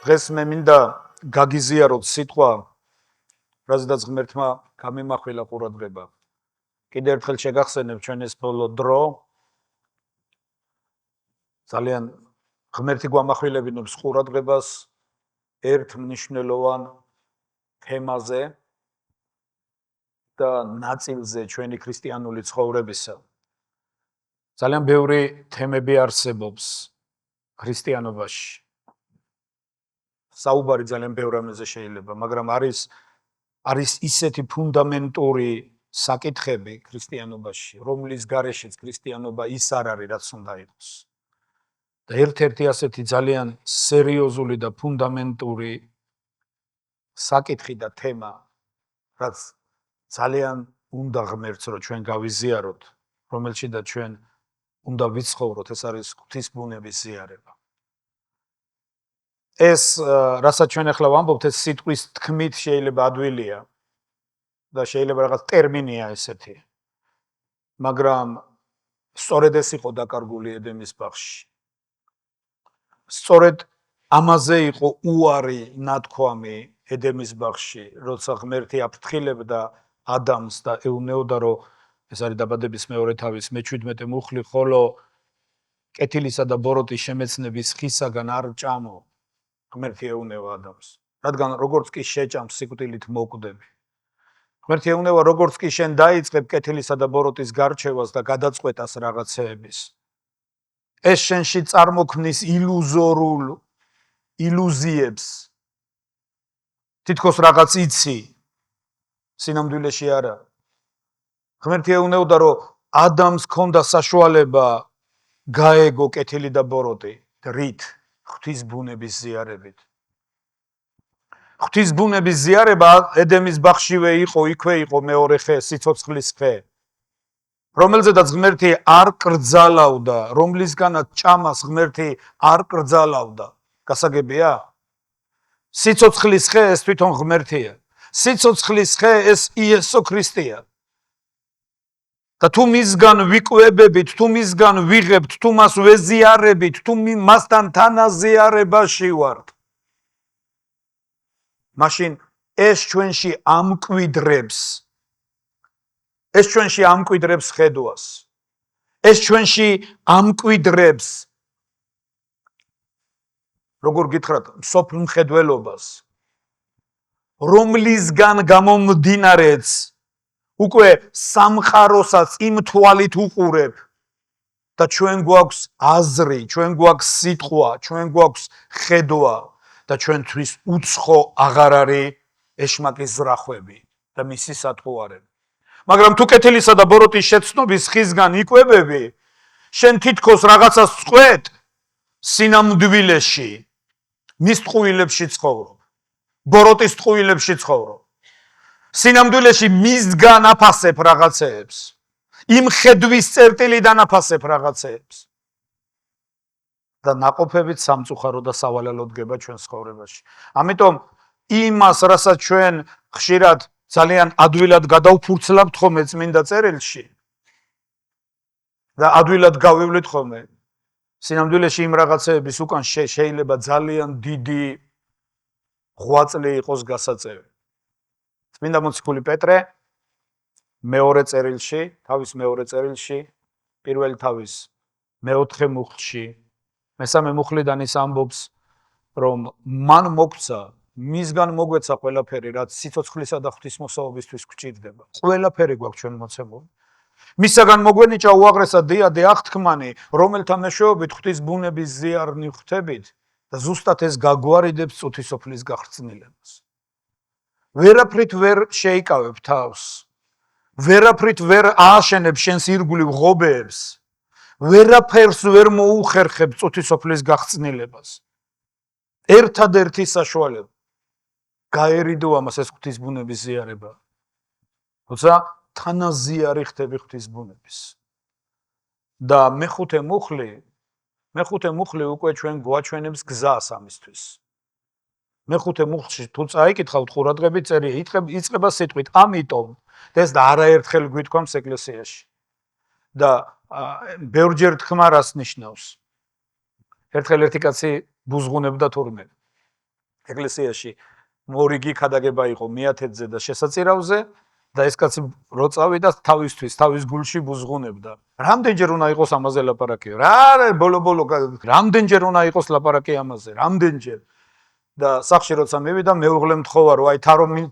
დღეს მე მინდა გაგიზიაროთ სიტყვა, რაზედაც ღმერთმა გამიმახვილა ყურადღება. კიდევ ერთხელ შეგახსენებ ჩვენ ეს ბოლო დრო. ძალიან ღმერთი გვამახვილებინებს ყურადღებას ერთ მნიშვნელოვან თემაზე და ნაწილზე ჩვენი ქრისტიანული ცხოვრებისა. ძალიან ბევრი თემები არსებობს ქრისტიანობაში. საუბარი ძალიან ბევრ ამაზე შეიძლება, მაგრამ არის ისეთი ფუნდამენტური საკითხები ქრისტიანობაში, რომლის გარეშეც ქრისტიანობა ის არ არის, რაც უნდა იყოს. და ერთ-ერთი ასეთი ძალიან სერიოზული და ფუნდამენტური საკითხი და თემა, რაც ძალიან უნდა ღმერთს, რომ ჩვენ გავიზიაროთ, რომელშიდაც ჩვენ უნდა ვიცხოვროთ, ეს არის ღვთის ბუნების ზიარება. ეს რასაც ჩვენ ახლა ვამბობთ, ეს სიტყვის თქმით შეიძლება ადვილია და შეიძლება რაღაც ტერმინია ესეთი. მაგრამ სწორედ ეს იყო დაკარგული ედემის ბაღში. სწორედ ამაზე იყო უარი ნათქვამი ედემის ბაღში, როცა ღმერთი აფრთხილებდა ადამს და ეუბნეოდა, რომ ეს არის დაბადების მეორე თავის მე-17 მუხლი, ხოლო კეთილისა და ბოროტის შემეცნების ხისაგან არ ჭამო. ღმერთი ეუბნება ადამიანს, რადგან როგორც კი შეჭამს სიკვდილით მოკვდები. ღმერთი ეუბნება, როგორც კი შენ დაიწყებ კეთილისა და ბოროტის გარჩევას და გადაწყვეტას რაღაცეების, ეს შენში წარმოქმნის ილუზორულ ილუზიებს. თითქოს რაღაც იცი, სინამდვილეში არა. ღმერთი ეუბნება, რომ ადამიანს ჰქონდა საშუალება გაეგო კეთილი და ბოროტი რით? ღვთის ბუნების ზიარებით. ღვთის ბუნების ზიარება ედემის ბაღშივე იყო, იქვე იყო მეორე ხე, სიცოცხლის ხე, რომელზედაც ღმერთი არ კრძალავდა, რომლისგანაც ჭამას ღმერთი არ კრძალავდა. გასაგებია? სიცოცხლის ხე ეს თვითონ ღმერთია. სიცოცხლის ხე ეს იესო ქრისტეა. და თუ მისგან ვიკვებებით, თუ მისგან ვიღებთ, თუ მას ვეზიარებით, თუ მასთან თანაზიარებაში ვართ, მაშინ ეს ჩვენში ამკვიდრებს ხედვას. ეს ჩვენში ამკვიდრებს, როგორ გითხრათ, მსოფლ მხედველობას, რომლისგან გამომდინარეც უკვე სამყაროსაც იმ თვალით უყურებ და ჩვენ გვაქვს აზრი, ჩვენ გვაქვს სიტყვა, ჩვენ გვაქვს ხედვა და ჩვენთვის უცხო აღარ არის ეშმაკის ზრახვები და მისი სათხოვარები. მაგრამ თუ კეთილისა და ბოროტის შეცნობის ხისგან იკვებები, შენ თითქოს რაღაცას წყვეთ სინამდვილეში, მის ტყუილებში ცხოვრობ, ბოროტის ტყუილებში ცხოვრობ. სინამდვილეში მისგან აფასებ რაღაცეებს, იმ ხედვის წერტილიდან აფასებ რაღაცეებს და ნაყოფებით სამწუხარო და სავალალო დგება ჩვენ ცხოვრებაში. ამიტომ იმას, რასაც ჩვენ ხშირად ძალიან ადვილად გადავფურცლავთ ხოლმე წმინდა წერილში და ადვილად გავივლით ხოლმე, სინამდვილეში იმ რაღაცეების უკან შეიძლება ძალიან დიდი ღვაწლი იყოს გასაწევი. წმინდა მოციქული პეტრე თავის მეორე წერილში, პირველი თავის მეოთხე მუხლში, მესამე მუხლიდან ის ამბობს, რომ მან მოგცა, მისგან მოგვეცა ყველაფერი, რაც სიცოცხლისა და ღვთისმოსავობისთვის გვჭირდება. ყველაფერი გვაქვს ჩვენ მოცემული. მისაგან მოგვენიჭა უაღრესად დიადი აღთქმანი, რომელთა მეშვეობით ღვთის ბუნების ზიარნი ხვდებით და ზუსტად ეს გაგვარიდებს წუთისოფლის გახრწნილებას. ვერაფრით ვერ შეიკავებ თავს, ვერაფრით ვერ ააშენებ შენს ირგვლივ ღობეებს, ვერაფერს ვერ მოუხერხებ წუთისოფლის გახრწნილებას. ერთადერთი საშუალება გაერიდო ამას ეს ღვთის ბუნების ზიარება. თუმცა თანაზიარი ხდები ღვთის ბუნების. და მეხუთე მუხლი უკვე ჩვენ გვაჩვენებს გზას ამისთვის. მეხუთე მუხლში თუ წაიკითხავთ ყურადღებით წერია, იწყება სიტყვით ამიტომ და ეს და არაერთხელ გვითქვამს ეკლესიაში. და ბევრჯერ თქმა რას ნიშნავს. ერთხელ ერთი კაცი ბუზღუნებდა თურმე. ეკლესიაში მორიგი ქადაგება იყო მეათედზე და შესაწირავზე და ეს კაცი რო წავიდა თავისთვის თავის გულში ბუზღუნებდა. რამდენჯერ უნდა იყოს ამაზე ლაპარაკი? რა ბოლო რამდენჯერ უნდა იყოს ლაპარაკი ამაზე? რამდენჯერ? და სახში როცა მივიდა მეუღლემ თხოვა რომ აი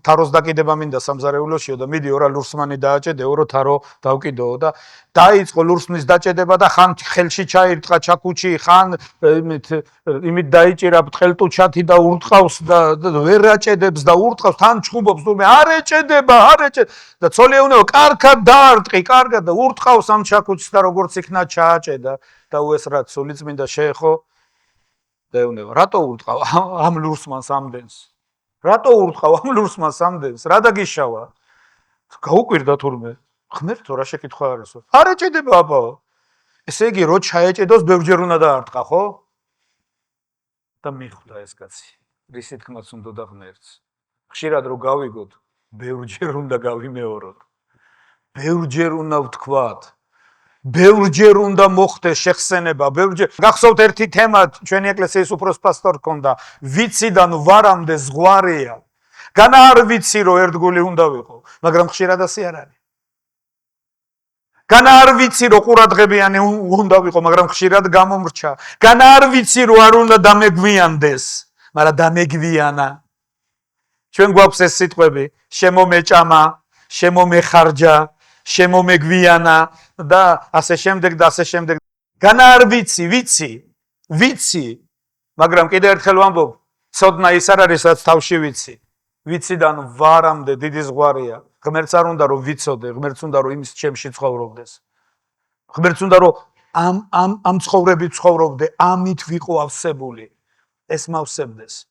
თაროს დაკიდება მინდა სამზარეულოშიო და მიდი ორა ლურსმანი დააჭედეო რომ თარო დავკიდოო და დაიწყო ლურსმნის დაჭედება და ხან ხელში ჩაირტყა ჩაკუჩი ხან იმით დაიჭირა ბრტყელტუჩათი და ურტყავს და ვერ აჭედებს და ურტყავს თან ჩხუბობს თუმე არ ეჭედება და ცოლიეუნეო კარგად დაარტყი კარგად და ურტყავს ამ ჩაკუჩს და როგორც იქნა ჩააჭედა და უესრად სულიწმინდა შეეხო დაეუნება რატო ურტყავ ამ ლურსმანს ამდენს რა დაგიშავა გაუკვირდა თურმე ღმერთო რა შეკითხვა არასო არ ეჭედება აბაო ესე იგი რო ჩაეჭედოს ბევრჯერ უნდა დაარტყა ხო და მიხვდა ეს კაცი რისი თქმაც უნდა ღმერთს ხშირად რო გავიგოთ ბევრჯერ უნდა გავიმეოროთ ბევრჯერ უნდა ვთქვათ ბევრჯერ უნდა მოხდეს შეხსენება, ბევრჯერ. გახსოვთ ერთი თემა, ჩვენი ეკლესიის უფროს პასტორ ქონდა, ვიციდან ვარამდე ზღვარია. განა არ ვიცი რომ ერთგული უნდა ვიყო, მაგრამ ხშირად ასე არ არის. განა არ ვიცი რომ ყურადღებიანი უნდა ვიყო, მაგრამ ხშირად გამომრჩა. განა არ ვიცი რომ არ უნდა დამეგვიანდეს, მაგრამ დამეგვიანა. ჩვენ გვაქვს ეს სიტყვები, შემომეჭამა, შემომეხარჯა შემომეგვიანა და ასე შემდეგ და ასე შემდეგ. განა არ ვიცი, მაგრამ კიდევ ერთხელ ვამბობ, ცოდნა ის არ არის, რაც თავში ვიცი. ვიციდან ვარამდე დიდი ზღვარია. ღმერთს არ უნდა რომ ვიცოდე, ღმერთს უნდა რომ იმის ჩემში ცხოვრობდეს. ღმერთს უნდა რომ ამ ცხოვრებით ცხოვრობდე, ამით ვიყო ავსებული. ეს მავსებდეს.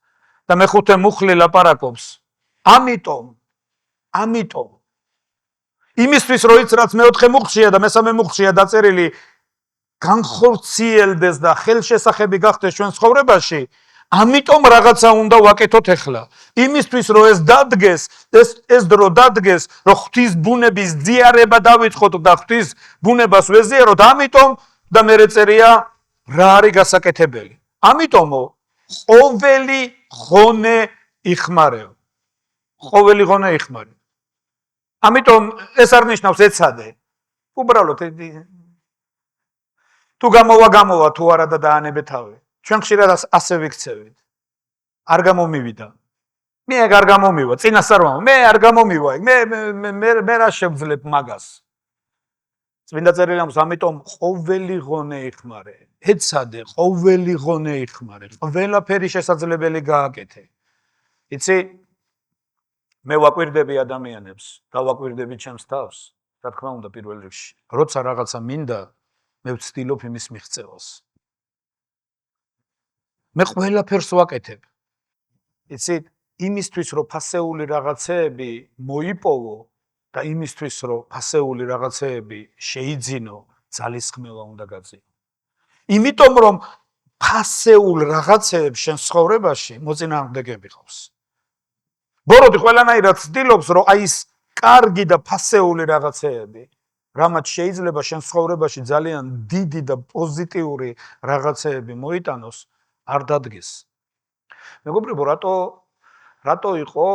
და მეხუთე მუხლი ლაპარაკობს. ამიტომ იმისთვის რომ იც რაც მეოთხე მუხლშია და მესამე მუხლშია დაწერილი განხორციელდეს და ხელშესახები გახდეს ჩვენ ცხოვრებაში ამიტომ რაღაცა უნდა ვაკეთოთ ახლა იმისთვის რომ ეს დადგეს ეს დრო დადგეს რომ ღვთის ბუნების ზიარება დავიწყოთ და ღვთის ბუნებას ვეზიაროთ ამიტომ და მე წერია რა არის გასაკეთებელი ამიტომო ყოველი ღონე იხმარეო ამიტომ ეს არ ნიშნავს ეცადე. უბრალოდ თუ გამოვა თუ არა და დაანებე თავი. ჩვენ ხშირად ასე ვიქცევით. არ გამომივიდა. მე არ გამომივა, წინასწარ ვამბობ, მე არ გამომივა. მე რა შევძლებ მაგას. წმინდა წერილი ამბობს, ამიტომ ყოველი ღონე იხმარე. ეცადე ყოველი ღონე იხმარე. ყველაფერი შესაძლებელი გააკეთე. იცი მე ვაკვირდები ადამიანებს და ვაკვირდები ჩემს თავს, რა თქმა უნდა პირველ რიგში. როცა რაღაცა მინდა, მე ვცდილობ იმის მიღწევას. მე ყველაფერს ვაკეთებ. იცით, იმისთვის რომ ფასეული რაღაცეები მოიპოვო და იმისთვის რომ ფასეული რაღაცეები შეიძინო, ძალისხმევა უნდა გაძინო. იმიტომ რომ ფასეულ რაღაცეებს შენ ცხოვრებაში მოწინააღმდეგეები ყავს. ბოროტი ყველანაირად ცდილობს რომ აი ეს კარგი და ფასეული რაღაცეები რამაც შეიძლება შენ ცხოვრებაში ძალიან დიდი და პოზიტიური რაღაცეები მოიტანოს არ დადგეს. მეგობრებო რატო იყო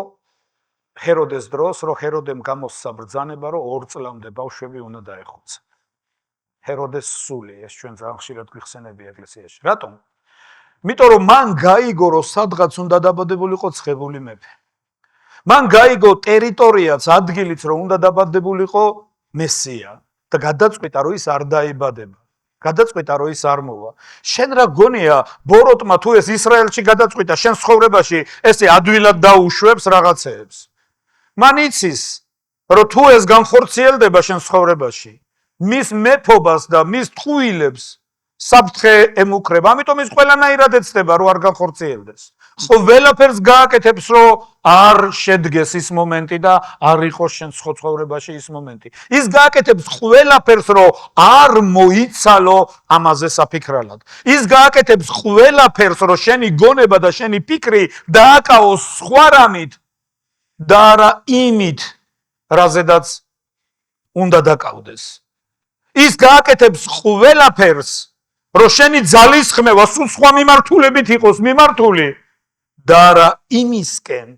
ჰეროდეს დროს რომ ჰეროდემ გამოსცა ბრძანება რომ 2 წლამდე ბავშვები უნდა დაეხოცა. ჰეროდეს სული ეს ჩვენ ძალიან ხშირად გვიხსენებია ეკლესიაში. რატომ? იმიტომ რომ მან გაიგო რომ სადღაც უნდა დაბადებულიყო ცხებული მეფე. მან გაიგო ტერიტორიაც ადგილიც რომ უნდა დაბადებულიყო მესია და გადაწყვიტა რომ ის არ დაიბადება. გადაწყვიტა რომ ის არ მოვა. შენ რა გონია ბოროტმა თუ ეს ისრაელში გადაწყვიტა შენ ცხოვრებაში ესე ადვილად დაუშვებს რაღაცეებს. მან იცის რომ თუ ეს განხორციელდება შენ ცხოვრებაში მის მეფობას და მის ტყუილებს საფრთხე ემუქრება. ამიტომ ის ყველანაირად ეცდება რომ არ განხორციელდეს. ყველაფერს გააკეთებს რომ არ შედგეს ის მომენტი და არ იყოს შენ ცხოვრებაში ის მომენტი. ის გააკეთებს ყველაფერს რომ არ მოიცალო ამაზე საფიქრალად. ის გააკეთებს ყველაფერს რომ შენი გონება და შენი ფიქრი დააკავოს სხვა რამით და არა იმით რაზედაც უნდა დაკავდეს. ის გააკეთებს ყველაფერს, რომ შენი ძალის ხმევა სულ სხვა მიმართულებით იყოს მიმართული და არა იმისკენ,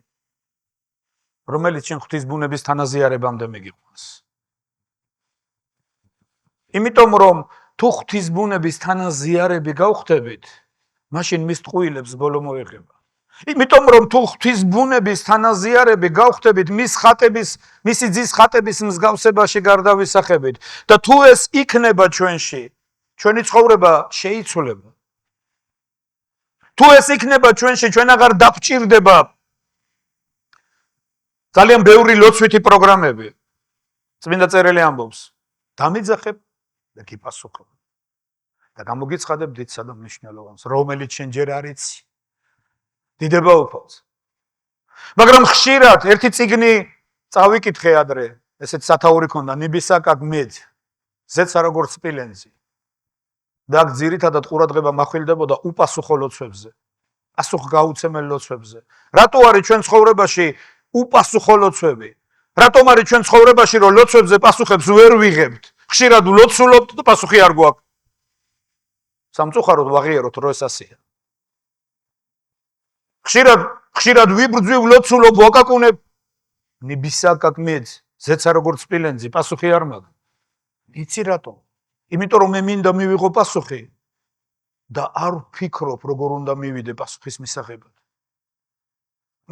რომელიც შენ ღვთის ბუნების თანაზიარებამდე მიგიყვანს. იმიტომ რომ თუ ღვთის ბუნების თანაზიარები გავხდებით, მაშინ მის ტყუილებს ბოლო მოეღება. იმიტომ რომ თუ ღვთის ბუნების თანაზიარები გავხდებით მისი ძის ხატების მსგავსებაში გარდავისახებით და თუ ეს იქნება ჩვენში, ჩვენი ცხოვრება შეიცვლება. თუ ეს იქნება ჩვენში, ჩვენ აღარ დაგვჭირდება ძალიან ბევრი ლოცვითი პროგრამები. წმინდა წერილი ამბობს, დამიძახებ და გიპასუხებ. და გამოგიცხადებ დიდსა და მნიშვნელოვანს, რომელიც შენ ჯერ არ იცი. დიდება უფალს. მაგრამ ხშირად ერთი წიგნი წავიკითხე ადრე, ესეც სათაური ქონდა, ნიბისაკაკ მედ, ზეცა როგორც სპილენძი. და აქ ძირითადად ყურადღება მახვილდებოდა უპასუხო ლოცვებზე, პასუხგაუცემელ ლოცვებზე. რატო არის ჩვენ ცხოვრებაში უპასუხო ლოცვები? რატომ არის ჩვენ ცხოვრებაში, რომ ლოცვებზე პასუხებს ვერ ვიღებთ? ხშირად ვლოცულობთ და პასუხი არ გვაქვს. სამწუხაროდ ვაღიაროთ, რომ ეს ასეა. ხშირად ვიბრძვი, ვლოცულობ, ვაკაკუნებ. ნიბისაკაკ მედ, ზეცა როგორც სპილენძი, პასუხი არ მაქვს. იცი რატომ? იმიტომ რომ მე მინდა მივიღო პასუხი და არ ვფიქრობ, როგორ უნდა მივიდე პასუხის მისაღებად.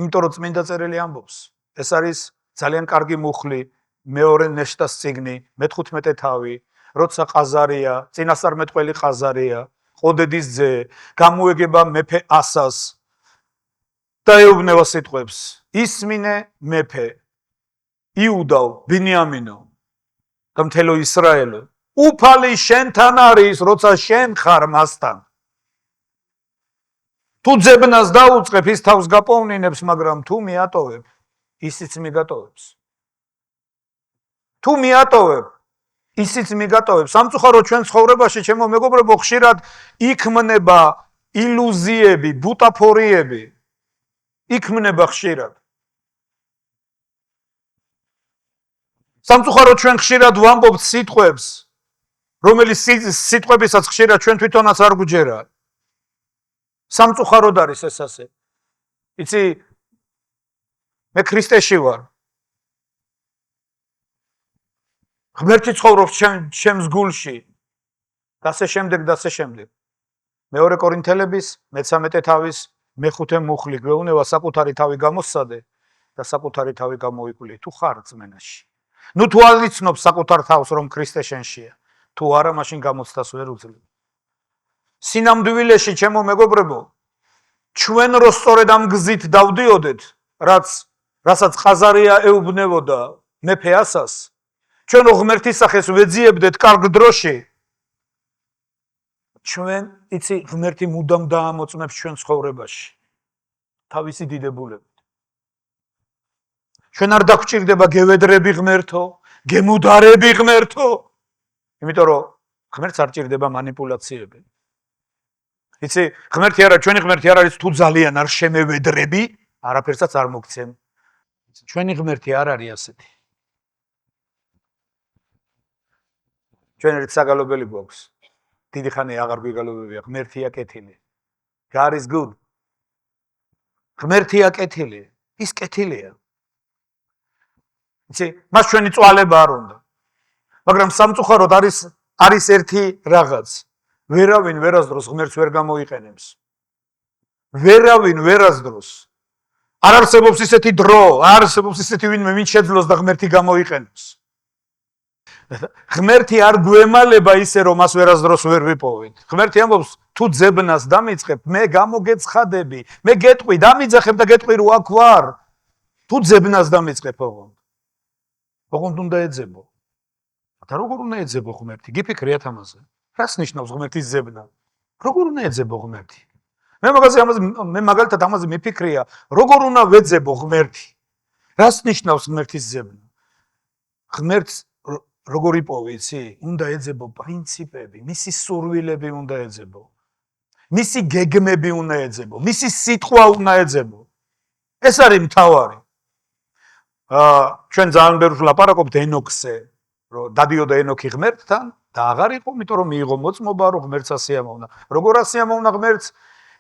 იმიტომ რომ წმინდა წერილი ამბობს, ეს არის ძალიან კარგი მუხლი, მეორე ნეშტას წიგნი, მე-15 თავი, როცა ყაზარია, წინასწარმეტყველი ყაზარია, ყოდედის ძე, გამოეგება მეფე ასას და ეუბნება სიტყვებს, ისმინე მეფე, იუდაო, ბინიამინო და მთელო ისრაელო, უფალი შენთან არის, როცა შენ ხარ მასთან. თუ ძებნას დაუწყებ, ის თავს გაპოვნინებს, მაგრამ თუ მიატოვებ, ისიც მიგატოვებს. თუ მიატოვებ, ისიც მიგატოვებს. სამწუხაროდ ჩვენ ცხოვრებაში, ჩემო მეგობრებო, ხშირად იქმნება ილუზიები, ბუტაფორიები. იქმნება ხშირად. სამწუხაროდ ჩვენ ხშირად ვამბობთ სიტყვებს, რომელიც სიტყვებისაც ხშირად ჩვენ თვითონაც არ გვჯერა. სამწუხაროდ არის ეს ასე. იცი, მე ქრისტეში ვარ. ღმერთი ცხოვრობს ჩემს გულში. და ასე შემდეგ. მეორე კორინთელების, მე-13 თავის, მე-5 მუხლი გვეუბნება საკუთარი თავი გამოსცადე და საკუთარი თავი გამოიკვლიე. თუ ხარ რწმენაში. ნუ თუ არ იცნობ საკუთარ თავს, რომ ქრისტე შენშია. თუ არა, მაშინ გამოცდას ვერ უძლებ. სინამდვილეში, ჩემო მეგობრებო, ჩვენ რო სწორედ ამ გზით დავდიოდეთ, რასაც ყაზარია ეუბნებოდა მეფე ასას, ჩვენ რო ღმერთის სახეს ვეძიებდეთ კარგ დროში, ჩვენ, იცი, ღმერთი მუდამ დაამოწმებს ჩვენ ცხოვრებაში თავისი დიდებულებით. ჩვენ არ დაგვჭირდება გევედრები ღმერთო, გემუდარები ღმერთო, იმიტომ რომ ღმერთს არ ჭირდება მანიპულაციები. იცი, ღმერთი არა, ჩვენი ღმერთი არ არის თუ ძალიან არ შემევედრები, არაფერსაც არ მოგცემ. ჩვენი ღმერთი არ არის ასეთი. ჩვენ ერთ საგალობელი გვაქვს. დიდი ხანი აღარ გვიგალობებია, ღმერთია კეთილი. God is good. ღმერთია კეთილი, ის კეთილია. იცი, მას ჩვენი წვალება არ უნდა. მაგრამ სამწუხაროდ არის ერთი რაღაც. ვერავინ ვერასდროს ღმერთს ვერ გამოიყენებს. ვერავინ ვერასდროს. არ არსებობს ისეთი დრო, არ არსებობს ისეთი ვინმე, ვინც შეძლოს და ღმერთი გამოიყენოს. ღმერთი არ გვემალება ისე, რომ მას ვერასდროს ვერ ვიპოვეთ. ღმერთი ამბობს, თუ ძებნას დამიწყებ, მე გამოგეცხადები, მე გეტყვი, დამიძახებ და გეტყვი, რომ აქ ვარ. თუ ძებნას დამიწყებ, ოღონდ უნდა ეძებო. და როგორ უნდა ეძებო ღმერთი? გიფიქრიათ ამაზე. რას ნიშნავს ღმერთის ძებნა? როგორ უნდა ეძებო ღმერთი? მე მაგალითად ამაზე მიფიქრია, როგორ უნდა ვეძებო ღმერთი? რას ნიშნავს ღმერთის ძებნა? ღმერთს როგორ იპოვე, იცი? უნდა ეძებო პრინციპები, მისი სურვილები უნდა ეძებო. მისი გეგმები უნდა ეძებო, მისი სიტყვა უნდა ეძებო. ეს არის მთავარი. ჩვენ ძალიან ბევრს ვლაპარაკობთ ენოქსზე. რომ დადიოდა ენოქი ღმერთთან და აღარ იყო, იმიტომ რომ მიიღო მოწმობა, რომ ღმერთს ასიამოვნა. როგორ ასიამოვნა ღმერთს?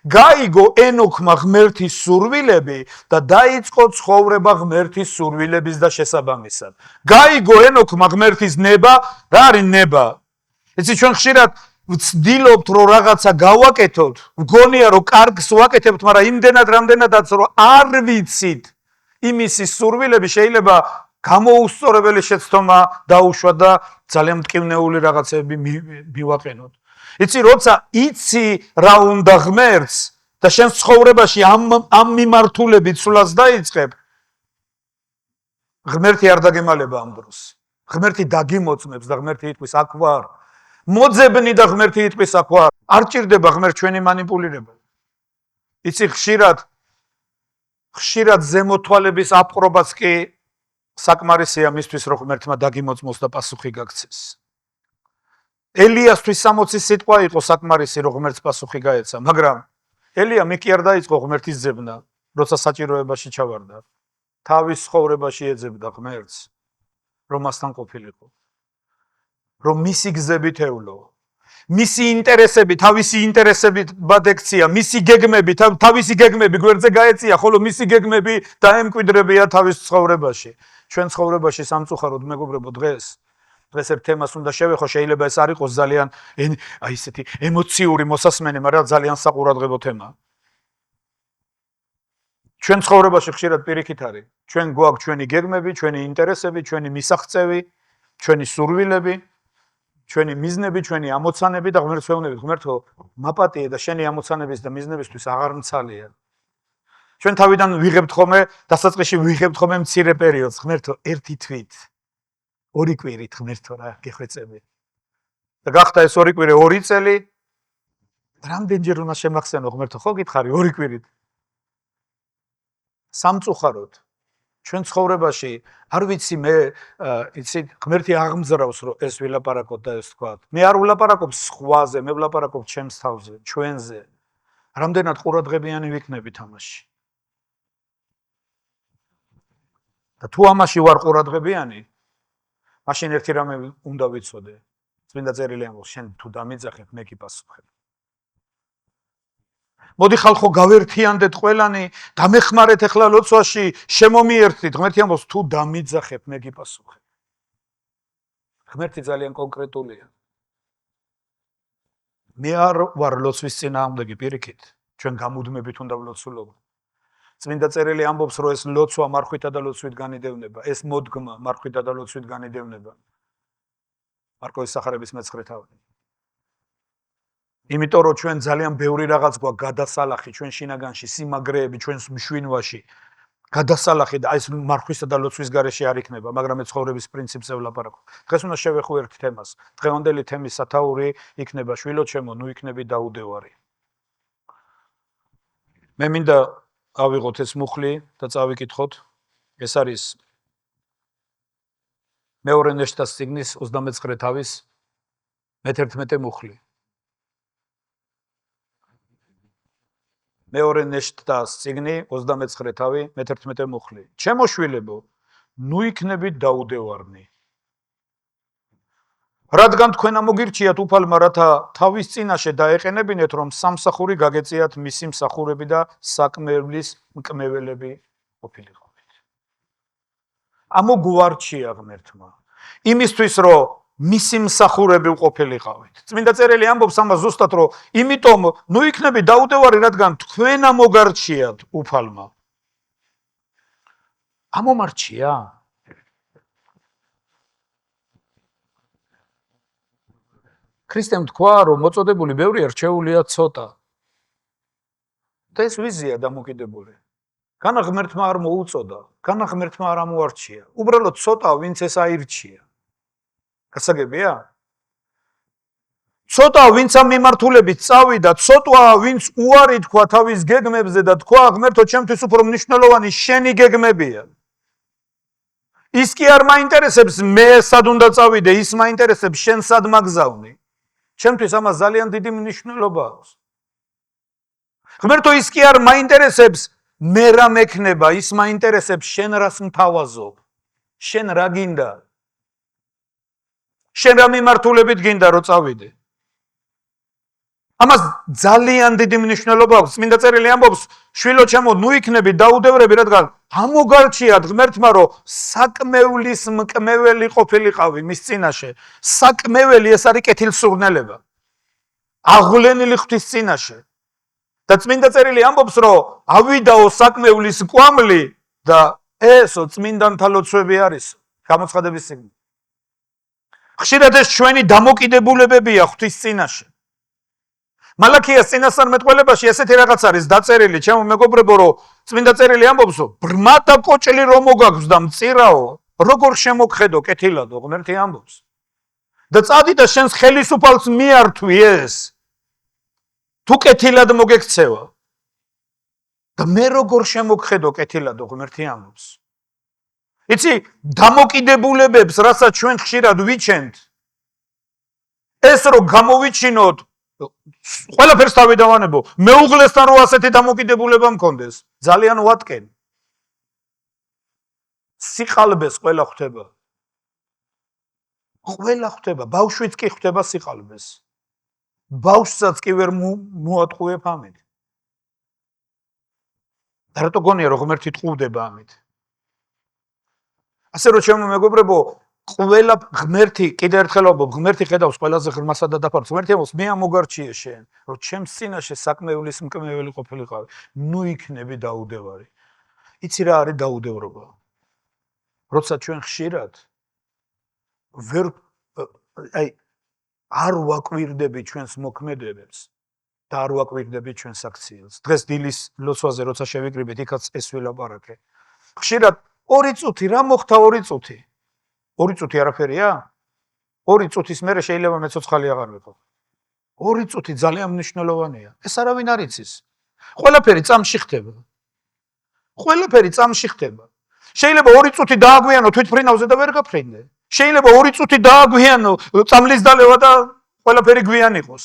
გაიგო ენოქმა ღმერთის სურვილები და დაიწყო ცხოვრება ღმერთის სურვილების და შესაბამისად. გაიგო ენოქმა ღმერთის ნება, რა არის ნება? იცი ჩვენ ხშირად ვცდილობთ რომ რაღაცა გავაკეთოთ, ვგონია რომ კარგს ვაკეთებთ, მაგრამ იმდენად რამდენადაც რომ არ ვიცით იმის სურვილები შეიძლება გამოუსწორებელი შეცდომა დაუშვა და ძალიან მტკივნეული რაღაცები მივაყენოთ. იცი როცა იცი რა უნდა ღმერთს და შენ ცხოვრებაში ამ მიმართულებით სულაც დაიწყებ, ღმერთი არ დაგემალება ამ დროს. ღმერთი დაგიმოწმებს და ღმერთი იტყვის აქ ვარ. მოძებნი და ღმერთი იტყვის აქ ვარ. არ ჭირდება ღმერთს ჩვენი მანიპულირება. იცი ხშირად ზემოთვალების აპყრობაც კი საკმარისია მისთვის რომ ღმერთმა დაგიმოწმოს და პასუხი გაქცეს. ელიასთვის 60 სიტყვა იყო საკმარისი რომ ღმერთს პასუხი გაეცა, მაგრამ ელიამ კი არ დაიწყო ღმერთის ძებნა, როცა საჭიროებაში ჩავარდა. თავის ცხოვრებაში ეძებდა ღმერთს, რომ მასთან ყოფილიყო. რომ მისი გზებით ევლო. მისი ინტერესები, თავისი ინტერესებით ბადექცია, მისი გეგმები, თავისი გეგმები გვერდზე გაეწია, ხოლო მისი გეგმები დაემკვიდრებია თავის ცხოვრებაში. ჩვენ ცხოვრებაში სამწუხაროდ მეგობრებო დღეს ერთ თემას უნდა შევეხო, შეიძლება ეს არ იყოს ძალიან ისეთი ემოციური მოსასმენი, მაგრამ ძალიან საყურადღებო თემა. ჩვენ ცხოვრებაში ხშირად პირიქით არის. ჩვენ გვაქვს ჩვენი გეგმები, ჩვენი ინტერესები, ჩვენი მისაღწევი, ჩვენი სურვილები, ჩვენი მიზნები, ჩვენი ამოცანები და ღმერთს ვეუბნებით, ღმერთო, მაპატიე და შენი ამოცანების და მიზნებისთვის აღარ მცალია. ჩვენ თავიდან ვიღებთ ხოლმე, დასაწყისში ვიღებთ ხოლმე მცირე პერიოდს, ღმერთო, ერთი თვით. 2 კვირით ღმერთო რა გეხვეწები. და გახდა ეს 2 კვირი 2 წელი. რამდენჯერ უნდა შემახსენო ღმერთო, ხო გითხარი 2 კვირით. სამწუხაროდ ჩვენ ცხოვრებაში არ ვიცი მე, იცი ღმერთი აღმზრავს რომ ეს ვილაპარაკოთ და ეს თქვა. მე არ ვილაპარაკობ სხვაზე, მე ვილაპარაკობ ჩემს თავზე, ჩვენზე. რამდენად ყურადღებიანი ვიქნებით ამაში. და თუ ამაში ვარ ყურადღებიანი, მაშინ ერთი რამე უნდა ვიცოდე. წმინდა წერილი ამბობს, შენ თუ დამიძახებ, მე კი პასუხებ. მოდი ხალხო გავერთიანდეთ ყველანი, დამეხმარეთ ახლა ლოცვაში, შემომიერთდით. ღმერთი ამბობს, თუ დამიძახებ, მე კი პასუხებ. ღმერთი ძალიან კონკრეტულია. მე არ ვარ ლოცვის წინააღმდეგი პირიქით, ჩვენ გამუდმებით უნდა ვლოცულობ. წმინდა წერილი ამბობს, რომ ეს ლოცვა მარხვითა და ლოცვით განიდევნება, ეს მოდგმა მარხვითა და ლოცვით განიდევნება. მარკოს სახარების 9 თავი. იმიტომ რომ ჩვენ ძალიან ბევრი რაღაც გვაქვს გადასალახი ჩვენ შინაგანში, სიმაგრეები ჩვენს მშვენიაში. გადასალახი და ეს მარხვისა და ლოცვის გარეშე არ იქნება, მაგრამ ეს ცხოვრების პრინციპზე ვლაპარაკობ. დღეს უნდა შევეხო ერთ თემას. დღევანდელი თემის სათაური იქნება შვილო ჩემო, ნუ იქნები დაუდევარი. მე მინდა ავიღოთ ეს მუხლი და წავიკითხოთ. ეს არის მეორე ნეშტას წიგნის 29 თავის მე-11 მუხლი. მეორე ნეშტას წიგნი 29 თავი მე-11 მუხლი. ჩემო შვილებო, ნუ იქნებით დაუდევარნი. რადგან თქვენ ამოგირჩიათ უფალმა, რათა თავის წინაშე დაეყენებინეთ, რომ სამსახური გაგეწიათ მისი მსახურები და საკმევლის მკმეველები ყოფილიყავით. ამოგვარჩია ღმერთმა. იმისთვის, რომ მისი მსახურები ყოფილიყავით. წმინდა წერილი ამბობს ამას ზუსტად, რომ იმიტომ ნუ იქნებით დაუდევარი, რადგან თქვენ ამოგარჩიათ უფალმა. ამომარჩია? ქრისტემ თქვა, რომ მოწოდებული ბევრია, რჩეულია ცოტა. და ეს ვიზია დამოკიდებული. განა ღმერთმა არ მოუწოდა, განა ღმერთმა არ ამოარჩია. უბრალოდ ცოტა ვინც ეს აირჩია. გასაგებია? ცოტა ვინც ამ მიმართულებით წავიდა, ცოტა ვინც უარი თქვა თავის გეგმებზე და თქვა ღმერთო, ჩემთვის უფრო მნიშვნელოვანი შენი გეგმებია. ის კი არ მაინტერესებს მე სად უნდა წავიდე, ის მაინტერესებს შენ სად მაგზავნი. ჩემთვის ამას ძალიან დიდი მნიშვნელობა აქვს. ღმერთო, ის კი არ მაინტერესებს მე რა მექნება, ის მაინტერესებს შენ რას მთავაზობ, შენ რა გინდა. შენ რა მიმართულებით გინდა რომ წავიდე? ამას ძალიან დიდი მნიშვნელობა აქვს. წმინდა წერილი ამბობს, შვილო ჩემო, ნუ იქნები დაუდევრები, რადგან ამოგარჩიათ ღმერთმა, რომ საკმევლის მკმეველი ყოფილიყავი მის წინაშე. საკმეველი ეს არის კეთილსურნელება. აღვლენილი ღვთის წინაშე. და წმინდა წერილი ამბობს, რომ ავიდაო საკმევლის კვამლი და ესო წმინდანთა ლოცვები არის. გამოცხადების წიგნი. ხშირად ეს ჩვენი დამოკიდებულებებია ღვთის წინაშე. მალაქიას წინასწარმეტყველებაში ესეთი რაღაც არის დაწერილი, ჩემო მეგობრებო, რომ წმინდა წერილი ამბობს, რომ ბრმა და კოჭლი რომ მოგაქვს და მწირაო, როგორ შემოგხედო კეთილადო, ღმერთი ამბობს. და წადი და შენს ხელისუფალს მიართვი ეს. თუ კეთილად მოგექცევა. და მე როგორ შემოგხედო კეთილადო, ღმერთი ამბობს. იცი, დამოკიდებულებებს, რასაც ჩვენ ხშირად ვიჩენთ, ეს რომ გამოვიჩინოთ ყველაფერს თავი დავანებო, მეუღლესთან რო ასეთი დამოკიდებულება მქონდეს, ძალიან ვატკენ. სიყალბეს ყველა ხვდება. ყველა ხვდება, ბავშვიც კი ხვდება სიყალბეს. ბავშვსაც კი ვერ მოატყუებ ამით. და რატო გონია რომ ღმერთი ტყუდება ამით? ასე რომ ჩემო მეგობრებო, ყველა ღმერთი, კიდევ ერთხელ ვამბობ, ღმერთი ხედავს ყველაზე ღრმასა და დაფარვას. ღმერთი ამბობს, მე ამოგარჩიე შენ, რომ ჩემს წინაშე საკმევლის მკმეველი ყოფილიყავი. ნუ იქნები დაუდევარი. იცი რა არის დაუდევრობა? როცა ჩვენ ხშირად არ ვაკვირდები ჩვენს მოქმედებებს და არ ვაკვირდები ჩვენს აქციელს. დღეს დილის ლოცვაზე როცა შევიკრიბეთ, იქაც ეს ვილაპარაკე. ხშირად 2 წუთი რა მოხდა 2 წუთი? 2 წუთი არაფერია? 2 წუთის მერე შეიძლება მეცოცხალი აღარ ვიყო. 2 წუთი ძალიან მნიშვნელოვანია. ეს არავინ არ იცის. ყველაფერი წამში ხდება. ყველაფერი წამში ხდება. შეიძლება 2 წუთი დააგვიანო თვითფრინავზე და ვერ გაფრინდე. შეიძლება 2 წუთი დააგვიანო წამლის დალევა და ყველაფერი გვიან იყოს.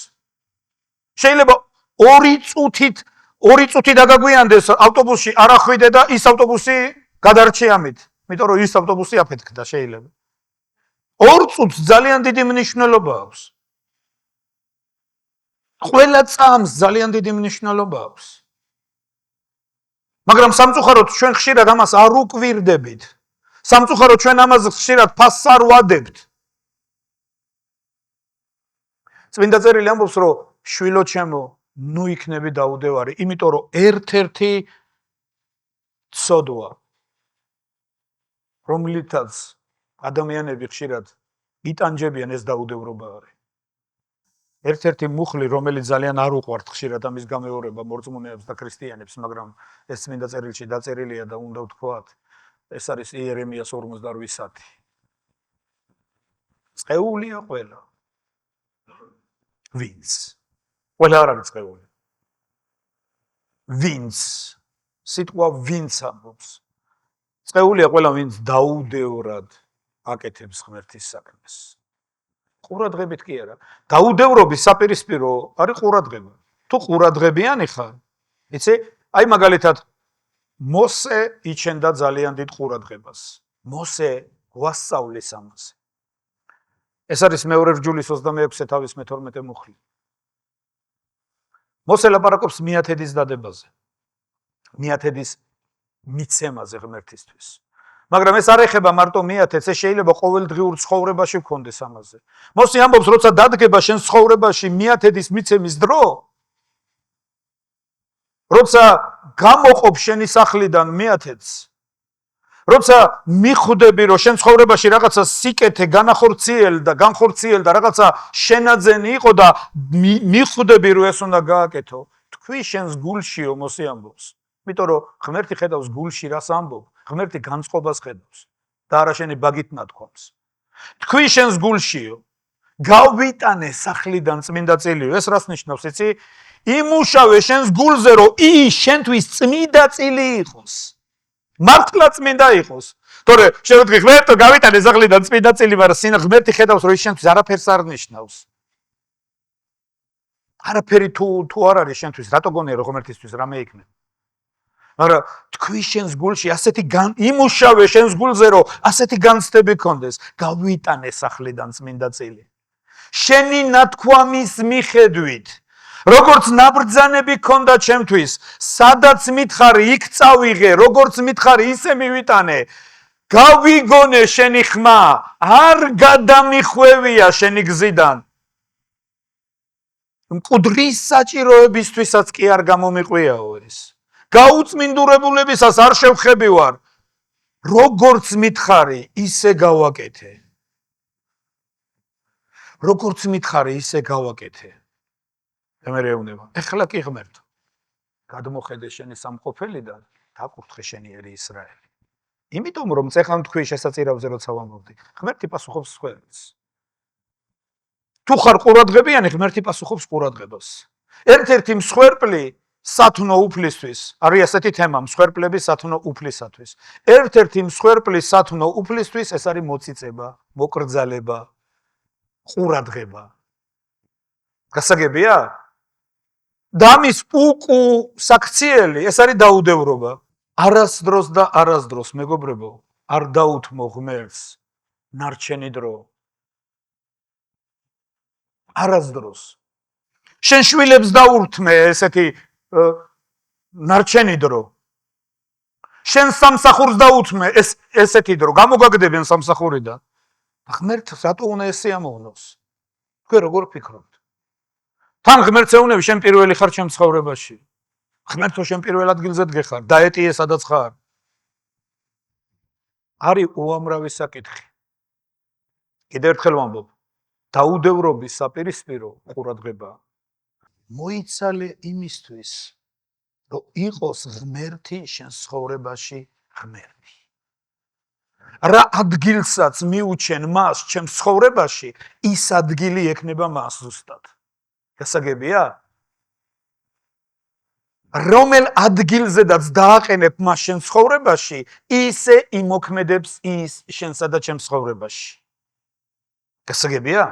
შეიძლება 2 წუთი დაგაგვიანდეს ავტობუსში არ ახვიდე და ის ავტობუსი გადარჩი ამით. იმიტომ რომ ის ავტობუსი აფეთქდა შეიძლება. 2 წუთს ძალიან დიდი მნიშვნელობა აქვს. ყველა წამს ძალიან დიდი მნიშვნელობა აქვს. მაგრამ სამწუხაროდ ჩვენ ხშირად ამას არ უკვირდებით. სამწუხაროდ ჩვენ ამას ხშირად ფასს არ ვადებთ. წმინდა წერილი ამბობს, რომ შვილო ჩემო, ნუ იქნები დაუდევარი, იმიტომ რომ ერთ-ერთი ცოდვა, რომლითაც ადამიანები ხშირად იტანჯებიან, ეს დაუდევრობა არის. ერთ-ერთი მუხლი, რომელიც ძალიან არ უყვართ ხშირად ამის გამეორება მორწმუნეებს და ქრისტიანებს, მაგრამ ეს წმინდა წერილში დაწერილია და უნდა ვთქვათ, ეს არის იერემიას 48. წეულია ყველა. ვინც? ყველა არ არის წეული. ვინც? სიტყვა ვინც ამბობს. წეულია ყველა, ვინც დაუდევრად აკეთებს ღმერთის საქმეს. ყურადღებით კი არა. დაუდევრობის საპირისპირო არის ყურადღება. თუ ყურადღებიანი ხარ, იცი, აი მაგალითად მოსე იჩენდა ძალიან დიდ ყურადღებას. მოსე გვასწავლის ამაზე. ეს არის მეორე რჯულის 26 თავის მე-12 მუხლი. მოსე ლაპარაკობს მიათედის დადებაზე. მიათედის მიცემაზე ღმერთისთვის. მაგრამ ეს არ ეხება მარტო მიათედს, ეს შეიძლება ყოველდღიურ ცხოვრებაში გქონდეს ამაზე. მოსე ამბობს, როცა დადგება შენ ცხოვრებაში მიათედის მიცემის დრო, როცა გამოყოფ შენი სახლიდან მიათედს, როცა მიხვდები, რომ შენ ცხოვრებაში რაღაცა სიკეთე განხორციელდა, რაღაცა შენაძენი იყო და მიხვდები, რომ ეს უნდა გააკეთო, თქვი შენს გულშიო, მოსე ამბობს. იმიტომ რომ ღმერთი ხედავს გულში რას ამბობ, ღმერთი განწყობას ხედავს და არა შენი ბაგით ნათქვამს. თქვი შენს გულშიო, გავიტანე სახლიდან წმინდა წილიო, ეს რას ნიშნავს, იცი? იმუშავე შენს გულზე, რომ შენთვის წმინდა წილი იყოს. მართლა წმინდა იყოს. თორე შენ ვთქვი, ღმერთო, გავიტანე სახლიდან წმინდა წილი, მაგრამ ღმერთი ხედავს, რომ ის შენთვის არაფერს არ ნიშნავს. არაფერი თუ არ არის შენთვის, რატო გონია, რომ ღმერთისთვის რამე იქნება? მაგრამ თქვი შენს გულში ასეთი იმუშავე შენს გულზე რომ ასეთი განცდები გქონდეს, გავიტანე სახლიდან წმინდა წილი. შენი ნათქვამის მიხედვით, როგორც ნაბრძანები გქონდა ჩემთვის, სადაც მითხარი, იქ წავიღე, როგორც მითხარი, ისე მივიტანე. გავიგონე შენი ხმა, არ გადამიხვევია შენი გზიდან. მკვდრის საჭიროებისთვისაც კი არ გამომიყვიაო ეს. გაუწმინდურებულებისას არ შევხებივარ. როგორც მითხარი, ისე გავაკეთე. როგორც მითხარი, ისე გავაკეთე. მე მეუბნება, ეხლა კი ღმერთო. გადმოხედე შენი სამყოფელიდან, დაკურთხე შენი ერი ისრაელი. იმიტომ რომ წეხან თქვი შესაწირავზე როცა ვამბობდი, ღმერთი პასუხობს სხვაებს. თუ ხარ ყურადღებიანი, ღმერთი პასუხობს ყურადღებას. ერთ-ერთი მსხვერპლი სათნო უფლისთვის, არის ასეთი თემა, მსხვერპლები სათნო უფლისათვის. ერთ-ერთი მსხვერპლი სათნო უფლისთვის ეს არის მოწიწება, მოკრძალება, ყურადღება. გასაგებია? დამის უკუსაქციელი ეს არის დაუდევრობა. არასდროს და არასდროს მეგობრებო, არ დაუთმო ღმერთს ნარჩენი დრო. არასდროს. შენ შვილებს დაურთმე ესეთი ნარჩენი დრო. შენ სამსახურს დაუთმე ესეთი დრო. გამოგაგდებიან სამსახურიდან. ღმერთს რატო უნდა ესე ამოვნოს? თქვენ როგორ ფიქრობთ? თან ღმერთს ეუნები შენ პირველი ხარ ჩემ ცხოვრებაში. ღმერთო შენ პირველ ადგილზე დგეხარ, დაეტიე სადაც ხარ. არის უამრავი საკითხი. კიდევ ერთხელ ვამბობ, დაუდევრობის საპირისპირო ყურადღება. მოიცალე იმისთვის, რომ იყოს ღმერთი შენ ცხოვრებაში ღმერთი. რა ადგილსაც მიუჩენ მას ჩემ ცხოვრებაში, ის ადგილი ექნება მას ზუსტად. გასაგებია? რომელ ადგილზედაც დააყენებ მას შენ ცხოვრებაში, ისე იმოქმედებს ის შენსა და ჩემ ცხოვრებაში. გასაგებია?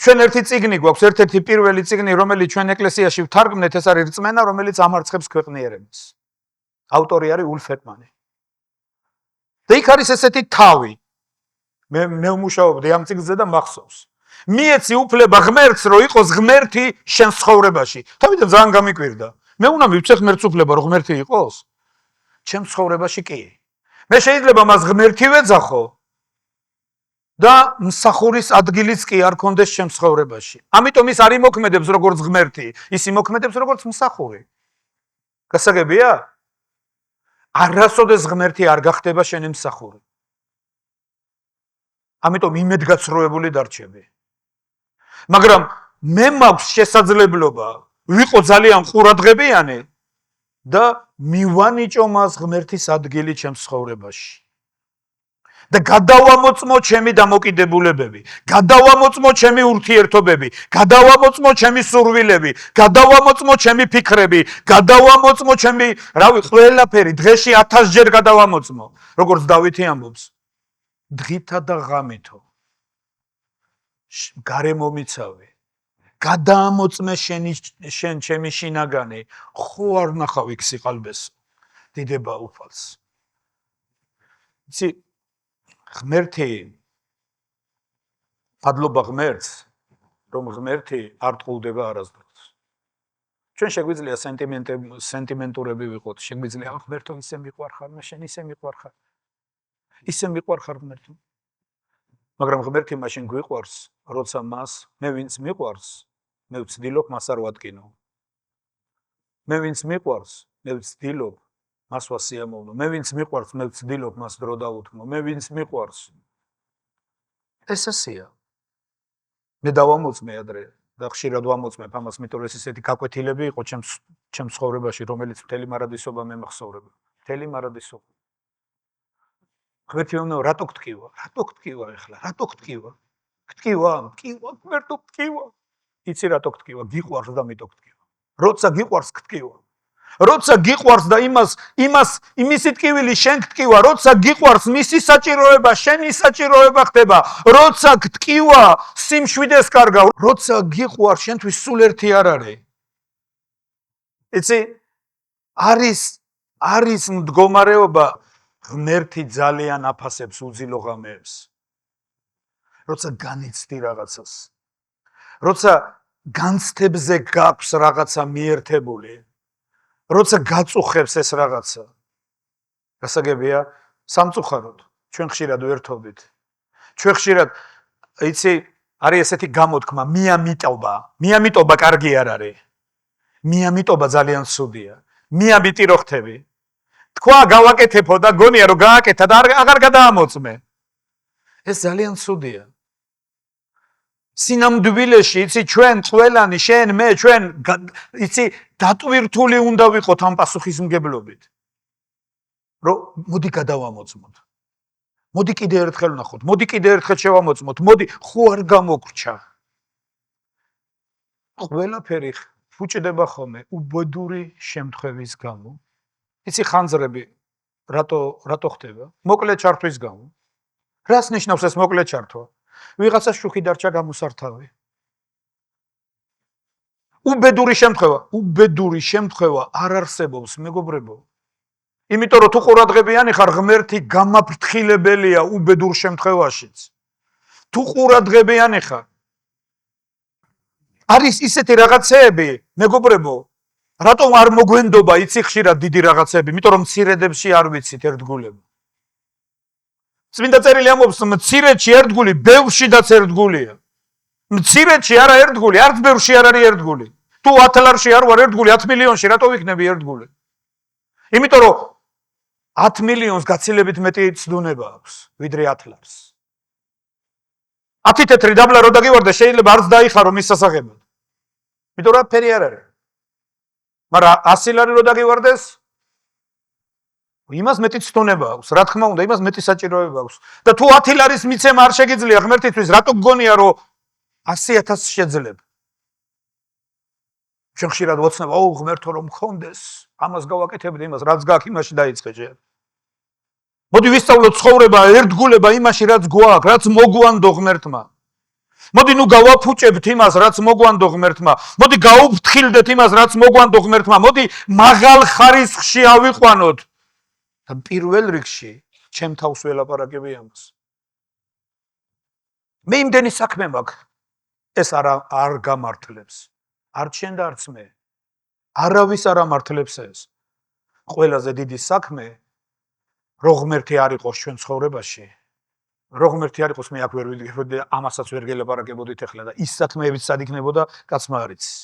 ჩვენ ერთი წიგნი გვაქვს, ერთ-ერთი პირველი წიგნი, რომელიც ჩვენ ეკლესიაში ვთარგმნეთ, ეს არის რწმენა, რომელიც ამარცხებს ქვეყნიერებას. ავტორი არის ულფ ეკმანი. და იქ არის ესეთი თავი. მე ვმუშაობდი ამ წიგნზე და მახსოვს. მიეცი უფლება ღმერთს, რომ იყოს ღმერთი შენ ცხოვრებაში. თავიდან ძალიან გამიკვირდა. მე უნდა მივცე ღმერთს უფლება, რომ ღმერთი იყოს ჩემ ცხოვრებაში კი. მე შეიძლება მას ღმერთი ვეძახო და მსახურის ადგილიც კი არ კონდეს ჩემ ცხოვრებაში. ამიტომ ის არ იმოქმედებს როგორც ღმერთი, ის იმოქმედებს როგორც მსახური. გასაგებია? არასოდეს ღმერთი არ გახდება შენი მსახური. ამიტომ იმედგაცრუებული დარჩები. მაგრამ მე მაქვს შესაძლებლობა ვიყო ძალიან ყურადღებიანი და მივანიჭო მას ღმერთის ადგილი ჩემს ცხოვრებაში. და გადავამოწმო ჩემი დამოკიდებულებები, გადავამოწმო ჩემი ურთიერთობები, გადავამოწმო ჩემი სურვილები, გადავამოწმო ჩემი ფიქრები, გადავამოწმო ჩემი, ყველაფერი დღეში 1000 ჯერ გადავამოწმო, როგორც დავითი ამბობს. დღითა და ღამითო გარემომიცავი, გადაამოწმე შენ ჩემი შინაგანი, ხო არ ნახავ იქ სიყალბესო, დიდება უფალს. იცი, ღმერთი, ფადლობა ღმერთს, რომ ღმერთი არ ტყულდება არასდროს. ჩვენ შეგვიძლია სენტიმენტურები ვიყოთ, შეგვიძლია ღმერთო ისე მიყვარხარ, მე შენ ისე მიყვარხარ. ისე მიყვარხარ ღმერთო. მაგრამ ღმერთი მაშინ გვიყვარს, როცა მას მე ვინც მიყვარს, მე ვცდილობ მას არ ვადგინო. მე ვინც მიყვარს, მე ვცდილობ მას ვასიამოვნო. მე ვინც მიყვარს, მე ვცდილობ მას დრო დავუთმო. მე ვინც მიყვარს. ეს ასეა. მე დავამოწმე ადრე და ხშირად ვამოწმებ ამას, იმიტომ რომ ესეთი გაკვეთილები იყო ჩემს ცხოვრებაში, რომელიც მთელი მარადისობა მე მახსოვრება. მთელი მარადისობა. ღმერთი მომნო რატო გტკივა? რატო გტკივა ეხლა? რატო გტკივა? გტკივა, ღმერთო გტკივა. იცი რატო გტკივა? გიყვარს და მითო გტკივა. როცა გიყვარს გტკივა. როცა გიყვარს და იმისი ტკივილი შენ გტკივა, როცა გიყვარს მისი საჭიროება, შენი საჭიროება ხდება. როცა გტკივა, სიმშვიდეს კარგავ. როცა გიყვარს, შენთვის სულ ერთი არ არის. იცი, არის მდგომარეობა ღმერთი ძალიან აფასებს უძილო ღამეებს. როცა განიცდი რაღაცას. როცა განცდებზე გაქვს რაღაცა მიერთებული. როცა გაწუხებს ეს რაღაცა. გასაგებია სამწუხაროდ ჩვენ ხშირად ვერთობით. ჩვენ ხშირად იცი არის ესეთი გამოთქმა მიამიტობა კარგი არ არის. მიამიტობა ძალიან ცუდია. მიამიტი რო ხთები. თქვა გავაკეთებო და გონია რომ გააკეთა და აღარ გადაამოწმე. ეს ძალიან ცუდია. სინამდვილეში იცი ჩვენ ყველანი შენ მე ჩვენ იცი დატვირთული უნდა ვიყოთ ამ პასუხისმგებლობით. რომ მოდი გადავამოწმოთ. მოდი კიდე ერთხელ ვნახოთ. მოდი კიდე ერთხელ შევამოწმოთ. მოდი ხო არ გამოგრჩა. ყველაფერი ფუჭდება ხოლმე უბედური შემთხვევის გამო. იცი ხანძრები რატო ხდება? მოკლე ჩართვის გამო. რას ნიშნავს ეს მოკლე ჩართვა? ვიღაცა შუქი დარჩა გამოსართავი. უბედური შემთხვევა არ არსებობს, მეგობრებო. იმიტომ რომ თუ ყურადღებიანი ხარ, ღმერთი გამაფრთხილებელია უბედურ შემთხვევაშიც. თუ ყურადღებიანი ხარ, არის ისეთი რაღაცეები, მეგობრებო, რატომ არ მოგვენდობა იცი ხშირად დიდი რაღაცეები, იმიტომ რომ მცირედებში არ ვიცით ერთგულება. წმინდა წერილი ამბობს, მცირედში ერთგული, ბევრშიდაც ერთგულია. მცირედში არა ერთგული, არც ბევრში არ არის ერთგული. თუ 10 ლარში არ ვარ ერთგული, 10 მილიონში რატო ვიქნები ერთგული? იმიტომ რომ 10 მილიონს გაცილებით მეტი ცდუნება აქვს, ვიდრე 10 ლარს. 10 თეთრი დაბლა რო დაგივარდე, შეიძლება არც დაიხარო მის სასაღებად. იმიტომ რომ ფერი არ არის. მაგრამ 100 ლარი რო დაგივარდეს, იმას მეტი ცდუნება აქვს, რა თქმა უნდა, იმას მეტი საჭიროება აქვს. და თუ 10 ლარის მიცემა არ შეგიძლია ღმერთისთვის, რატო გგონია რომ 100,000 შეძლებ? ჩვენ ხშირად ვოცნებ, აუ ღმერთო რომ მქონდეს, ამას გავაკეთებდი, იმას რაც გაქვს იმაში დაიწყე ჯერ. მოდი ვისწავლოთ ცხოვრება, ერთგულება იმაში რაც გვაქვს, რაც მოგვანდო ღმერთმა. მოდი ნუ გავაფუჭებთ იმას, რაც მოგვანდო ღმერთმა. მოდი გაუფრთხილდეთ იმას, რაც მოგვანდო ღმერთმა. მოდი მაღალ ხარისხში ავიყვანოთ. და პირველ რიგში ჩემ თავს ველაპარაკები ამას. მე იმდენი საქმე მაქვს, ეს არ გამართლებს. არ ჩვენ და არც მე. არავის არ ამართლებს ეს. ყველაზე დიდი საქმე რო ღმერთი არ იყოს ჩვენ ცხოვრებაში. რო ღმერთი არ იყოს მე აქ ვერ ვიდგებოდი და ამასაც ვერ გელაპარაკებოდით ახლა და ის საქმეებიც სად იქნებოდა კაცმა არ იცის.